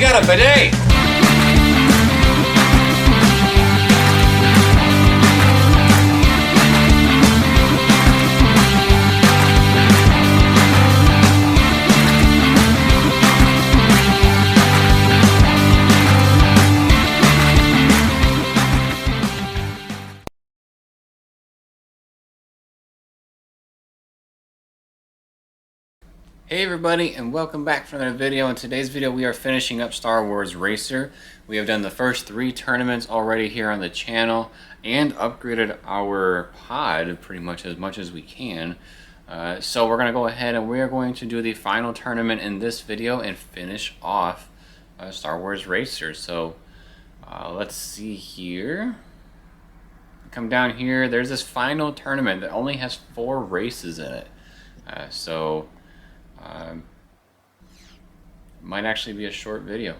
got a bidet! Hey everybody, and welcome back for another video. In today's video we are finishing up Star Wars Racer. We have done the first 3 tournaments already here on the channel and upgraded our pod pretty much as we can. So we're going to go ahead and we are going to do the final tournament in this video and finish off Star Wars Racer. So let's see here. Come down here, there's this final tournament that only has 4 races in it. Might actually be a short video.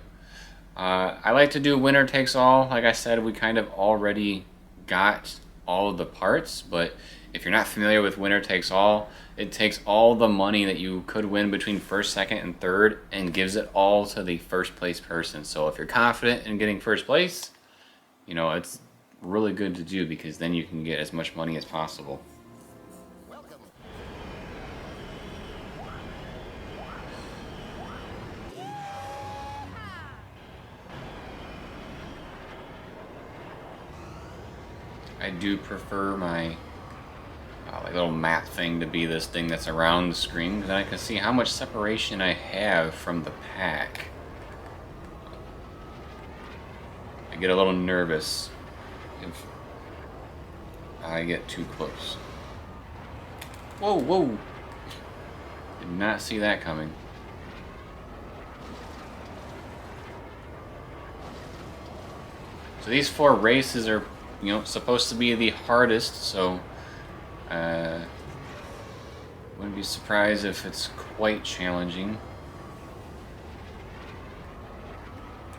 I like to do winner takes all. Like I said, we kind of already got all of the parts, but if you're not familiar with winner takes all, it takes all the money that you could win between first, second, and third and gives it all to the first place person. So if you're confident in getting first place, you know, it's really good to do because then you can get as much money as possible. I do prefer my like little map thing to be this thing that's around the screen, because then I can see how much separation I have from the pack. I get a little nervous if I get too close. Whoa, whoa! Did not see that coming. So these 4 races are, you know, supposed to be the hardest, so wouldn't be surprised if it's quite challenging.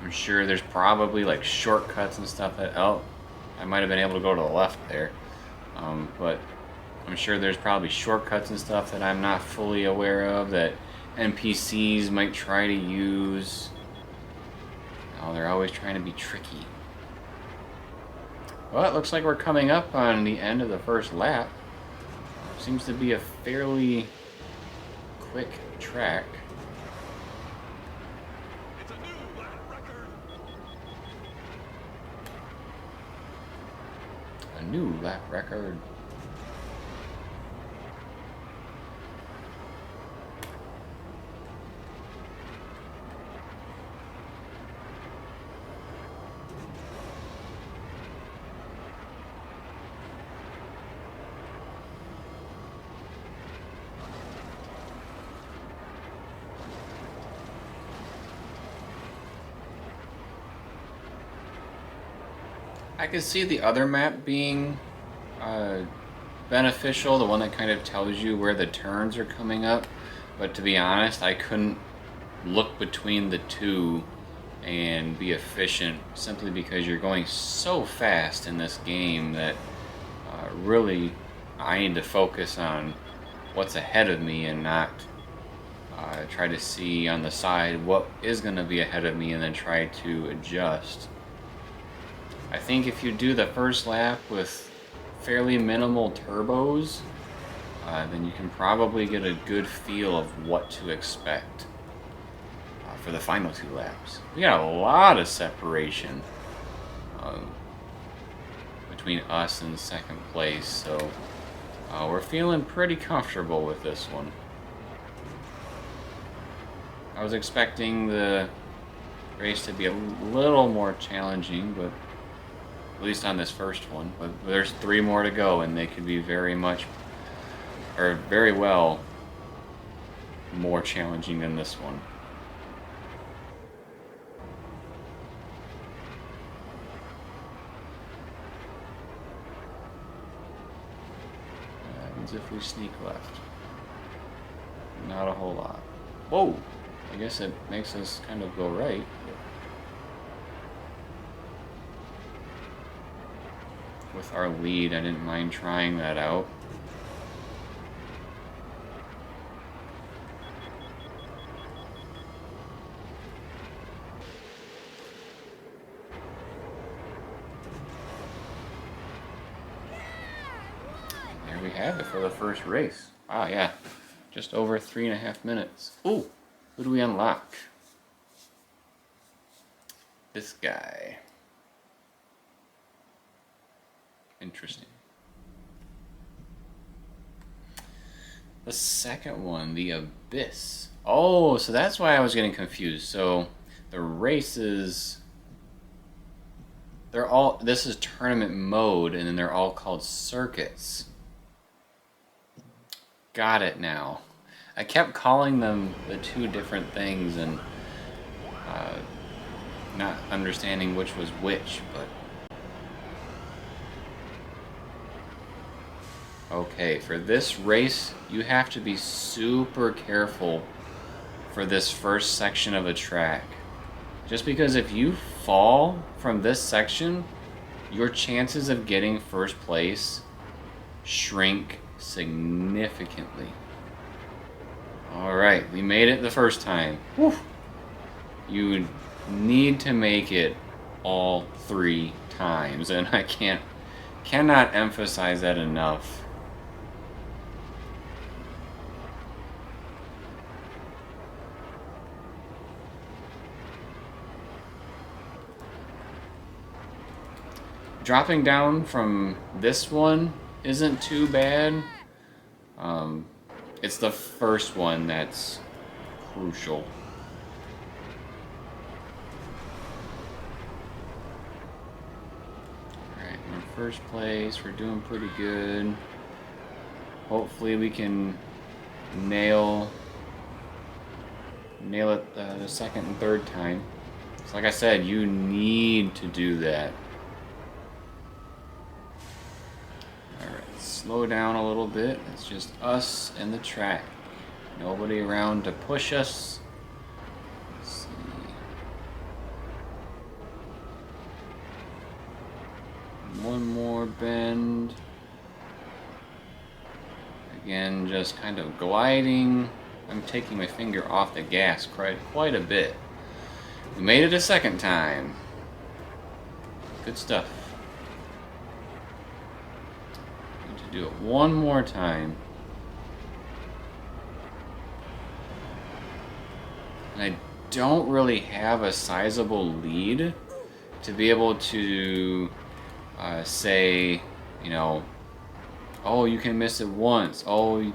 I'm sure there's probably like shortcuts and stuff that, oh, I might have been able to go to the left there, but I'm sure there's probably shortcuts and stuff that I'm not fully aware of that NPCs might try to use. Oh, they're always trying to be tricky. Well, it looks like we're coming up on the end of the first lap. Seems to be a fairly quick track. It's a new lap record. A new lap record. I could see the other map being beneficial, the one that kind of tells you where the turns are coming up, but to be honest, I couldn't look between the two and be efficient simply because you're going so fast in this game that really I need to focus on what's ahead of me and not try to see on the side what is going to be ahead of me and then try to adjust. I think if you do the first lap with fairly minimal turbos, then you can probably get a good feel of what to expect for the final 2 laps. We got a lot of separation between us and second place, so we're feeling pretty comfortable with this one. I was expecting the race to be a little more challenging, but at least on this first one, but there's 3 more to go and they could be very well more challenging than this one. What happens if we sneak left? Not a whole lot. Whoa! I guess it makes us kind of go right. With our lead, I didn't mind trying that out. have it for the first race. Wow, yeah. Just over 3.5 minutes. Ooh, who do we unlock? This guy. Interesting. The second one, the Abyss. Oh, so that's why I was getting confused. So the races, they're all, this is tournament mode, and then they're all called circuits. Got it now. I kept calling them the two different things and not understanding which was which, but okay, for this race, you have to be super careful for this first section of a track. Just because if you fall from this section, your chances of getting first place shrink significantly. Alright, we made it the first time. Whew. You need to make it all 3 times, and I cannot emphasize that enough. Dropping down from this one isn't too bad. It's the first one that's crucial. Alright, we're in first place. We're doing pretty good. Hopefully we can nail it the second and third time. So like I said, you need to do that. Slow down a little bit. It's just us and the track. Nobody around to push us. Let's see. One more bend. Again, just kind of gliding. I'm taking my finger off the gas quite a bit. We made it a second time. Good stuff. Do it one more time. And I don't really have a sizable lead to be able to say, you know, oh, you can miss it once. Oh, you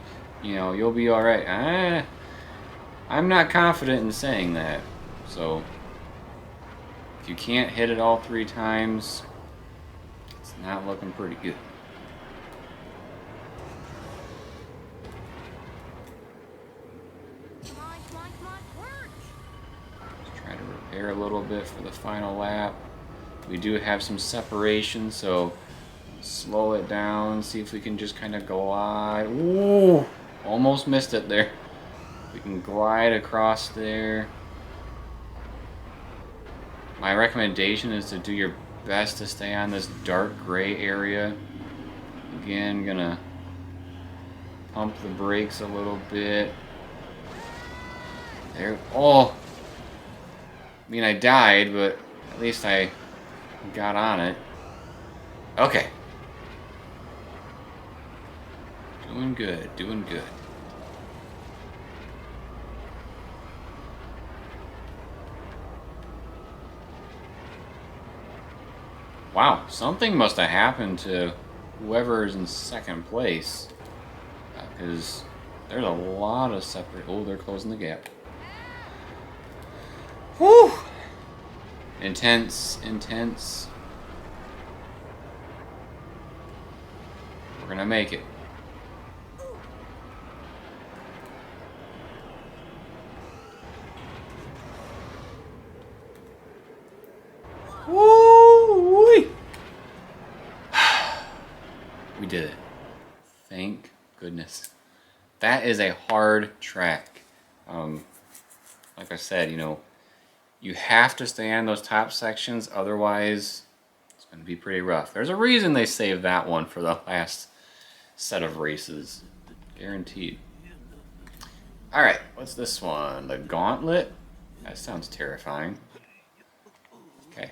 know, you'll be all right. I'm not confident in saying that. So if you can't hit it all 3 times, it's not looking pretty good. A little bit for the final lap. We do have some separation, so slow it down, see if we can just kind of glide. Ooh, almost missed it there. We can glide across there. My recommendation is to do your best to stay on this dark gray area. Again, gonna pump the brakes a little bit. There. Oh! I mean, I died, but at least I got on it. Okay. Doing good, doing good. Wow, something must have happened to whoever is in second place. Because there's a lot of separate... Oh, they're closing the gap. Whew! Intense, intense. We're gonna make it. Woo-wee! We did it. Thank goodness. That is a hard track. Like I said, you know, you have to stay on those top sections, otherwise it's going to be pretty rough. There's a reason they saved that one for the last set of races. Guaranteed. Alright, what's this one? The Gauntlet? That sounds terrifying. Okay.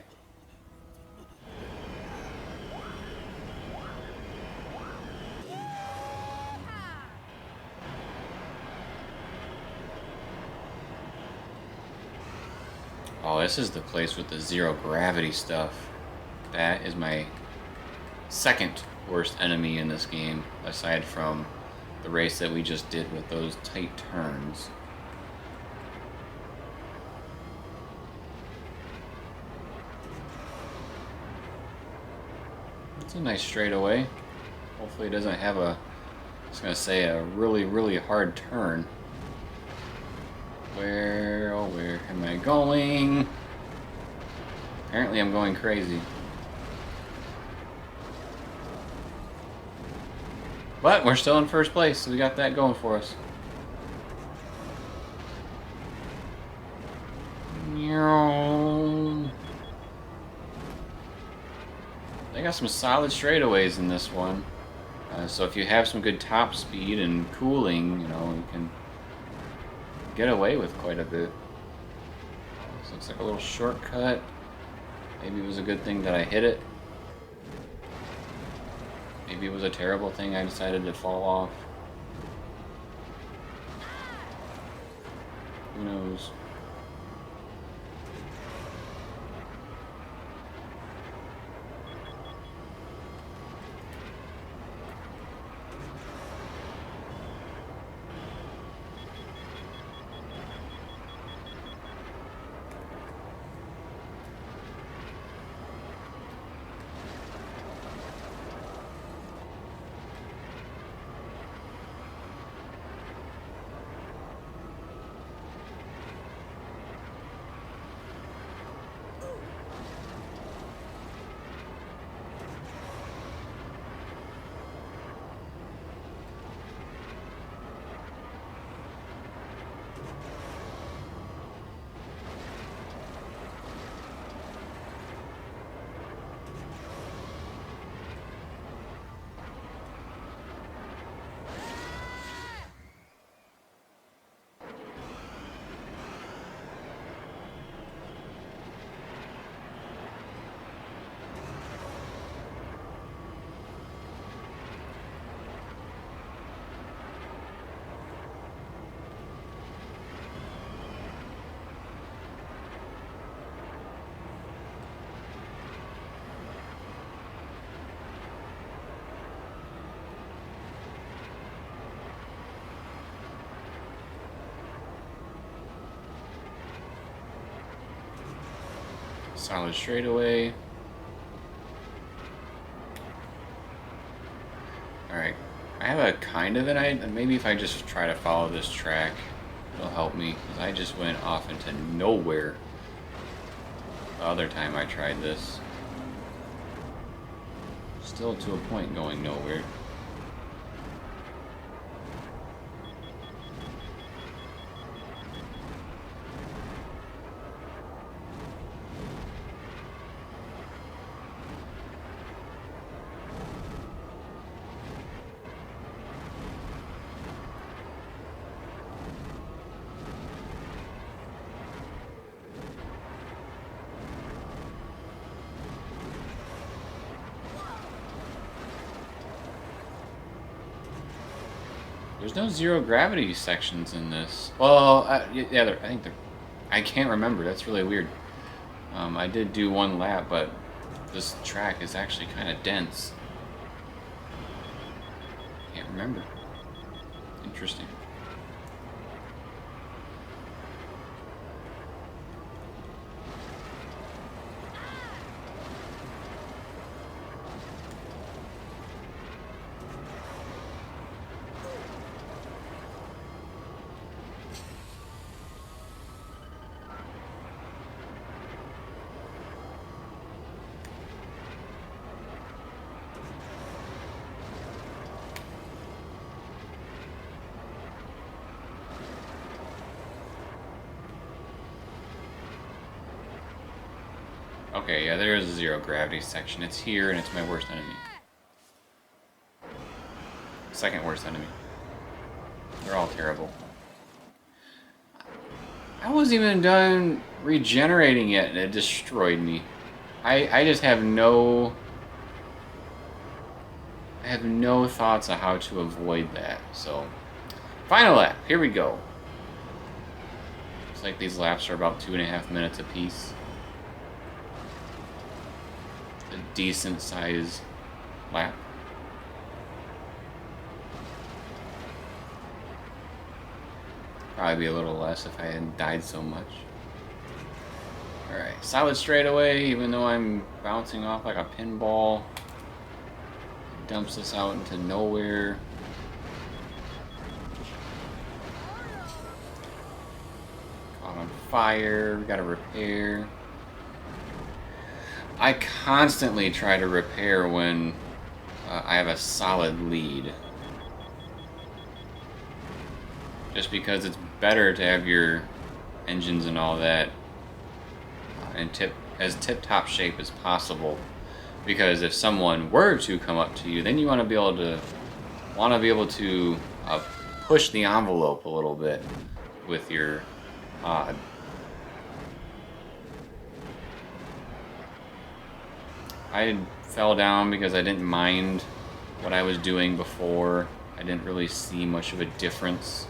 Oh, this is the place with the zero gravity stuff. That is my second worst enemy in this game, aside from the race that we just did with those tight turns. It's a nice straightaway. Hopefully it doesn't have a, I was gonna say, a really, really hard turn. Where, oh, where am I going? Apparently I'm going crazy. But we're still in first place, so we got that going for us. They got some solid straightaways in this one. So if you have some good top speed and cooling, you know, you can get away with quite a bit. This looks like a little shortcut. Maybe it was a good thing that I hit it. Maybe it was a terrible thing I decided to fall off. Who knows? Solid straightaway. Alright. I have a kind of an idea. Maybe if I just try to follow this track, it'll help me. Because I just went off into nowhere the other time I tried this. Still to a point going nowhere. There's no zero gravity sections in this. Well, yeah, I think they're. I can't remember. That's really weird. I did do one lap, but this track is actually kind of dense. Can't remember. Interesting. Okay, yeah, there is a zero gravity section. It's here, and it's my worst enemy. Second worst enemy. They're all terrible. I wasn't even done regenerating yet, and it destroyed me. I just have no... I have no thoughts on how to avoid that, so... Final lap, here we go. like these laps are about 2.5 minutes apiece. A decent size lap. Probably be a little less if I hadn't died so much. Alright, solid straightaway, even though I'm bouncing off like a pinball. Dumps us out into nowhere. Caught on fire, we gotta repair. I constantly try to repair when I have a solid lead. Just because it's better to have your engines and all that in as tip-top shape as possible. Because if someone were to come up to you, then you want to be able to push the envelope a little bit with your pod. I fell down because I didn't mind what I was doing before. I didn't really see much of a difference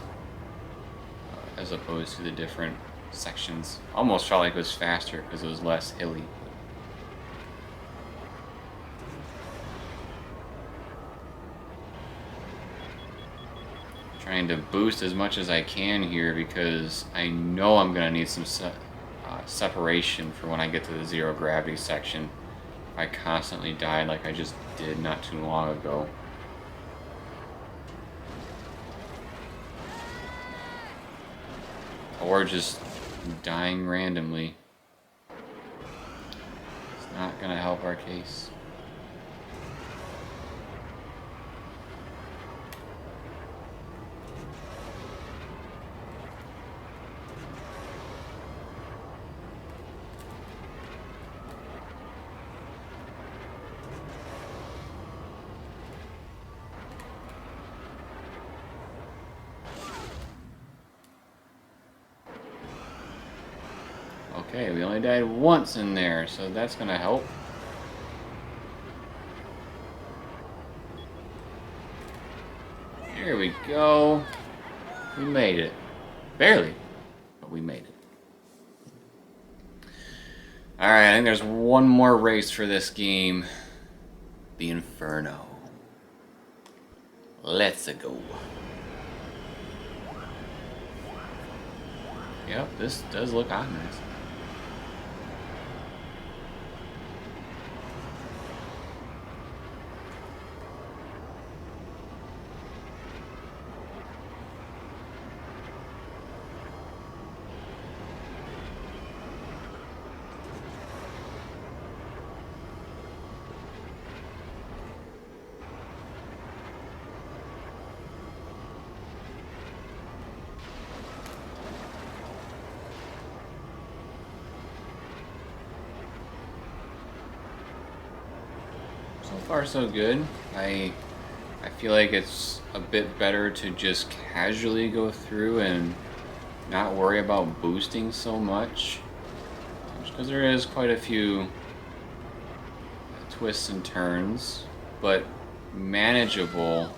as opposed to the different sections. Almost felt like it was faster because it was less hilly. Trying to boost as much as I can here because I know I'm going to need some separation for when I get to the zero gravity section. I constantly die like I just did not too long ago. Or just dying randomly. It's not going to help our case. Okay, we only died once in there, so that's gonna help. Here we go. We made it. Barely, but we made it. Alright, I think there's one more race for this game. The Inferno. Let's go. Yep, this does look ominous. So far so good. I feel like it's a bit better to just casually go through and not worry about boosting so much. Because there is quite a few twists and turns, but manageable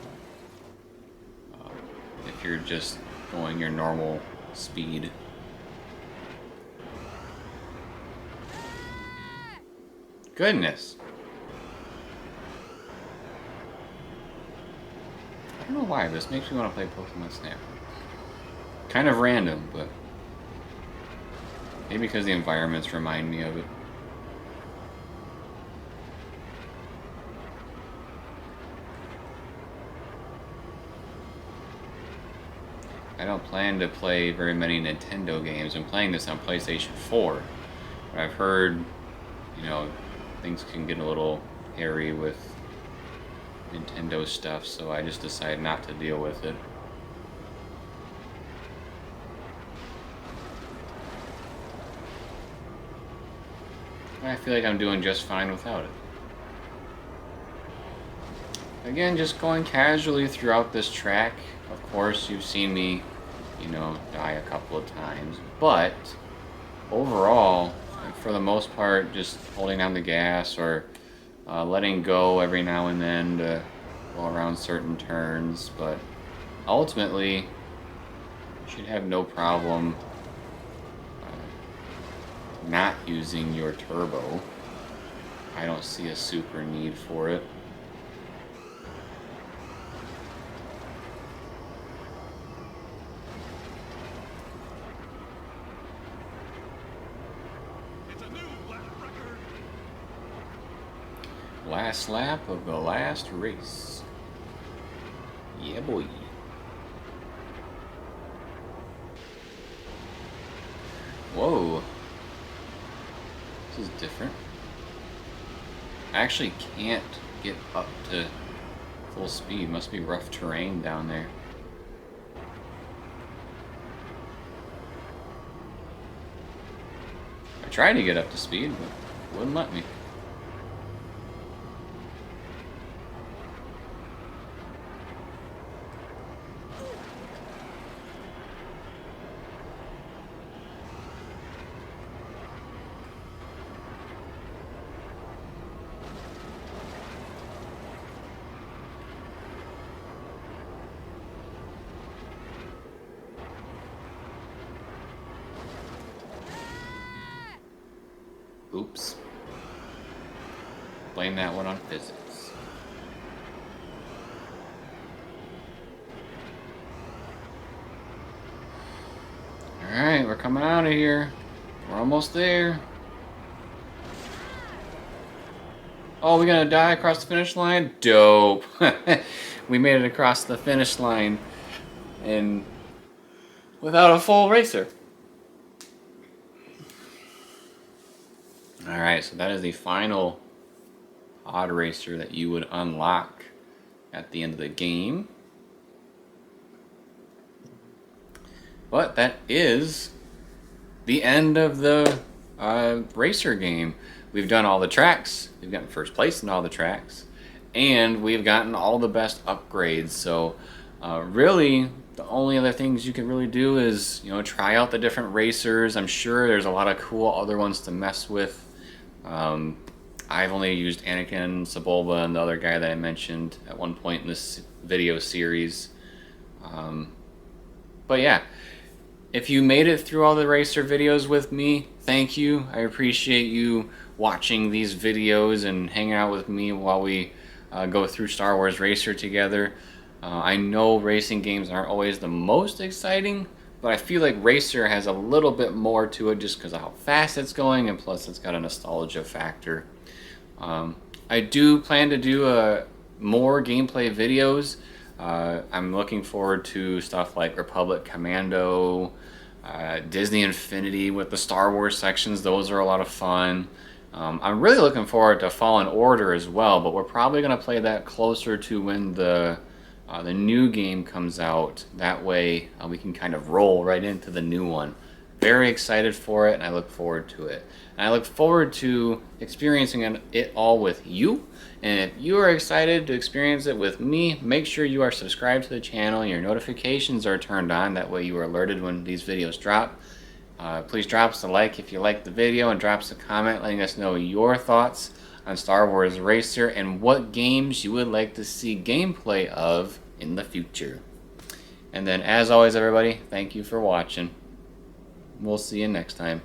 if you're just going your normal speed. Goodness. I don't know why, this makes me want to play Pokemon Snap. Kind of random, but maybe because the environments remind me of it. I don't plan to play very many Nintendo games. I'm playing this on PlayStation 4. But I've heard, you know, things can get a little hairy with Nintendo stuff, so I just decided not to deal with it. I feel like I'm doing just fine without it. Again, just going casually throughout this track. Of course, you've seen me, you know, die a couple of times, but overall, for the most part, just holding down the gas or letting go every now and then to go around certain turns, but ultimately should have no problem not using your turbo. I don't see a super need for it. It's a new lap record. Last lap of the last race. Yeah, boy. Whoa. This is different. I actually can't get up to full speed. Must be rough terrain down there. I tried to get up to speed, but wouldn't let me. Oops. Blame that one on physics. Alright, we're coming out of here. We're almost there. Oh, we're gonna die across the finish line? Dope. We made it across the finish line and without a full racer. Alright, so that is the final odd racer that you would unlock at the end of the game. But that is the end of the racer game. We've done all the tracks. We've gotten first place in all the tracks. And we've gotten all the best upgrades. So really, the only other things you can really do is, you know, try out the different racers. I'm sure there's a lot of cool other ones to mess with. I've only used Anakin, Sebulba, and the other guy that I mentioned at one point in this video series. But yeah, if you made it through all the racer videos with me, thank you. I appreciate you watching these videos and hanging out with me while we go through Star Wars Racer together. I know racing games aren't always the most exciting, but I feel like Racer has a little bit more to it just because of how fast it's going, and plus it's got a nostalgia factor. I do plan to do more gameplay videos. I'm looking forward to stuff like Republic Commando, Disney Infinity with the Star Wars sections. Those are a lot of fun. I'm really looking forward to Fallen Order as well, but we're probably going to play that closer to when the new game comes out. That way we can kind of roll right into the new one. Very excited for it, and I look forward to it. And I look forward to experiencing it all with you. And if you are excited to experience it with me, make sure you are subscribed to the channel and your notifications are turned on. That way you are alerted when these videos drop. Please drop us a like if you liked the video, and drop us a comment letting us know your thoughts on Star Wars Racer and what games you would like to see gameplay of in the future. And then, as always, everybody, thank you for watching. We'll see you next time.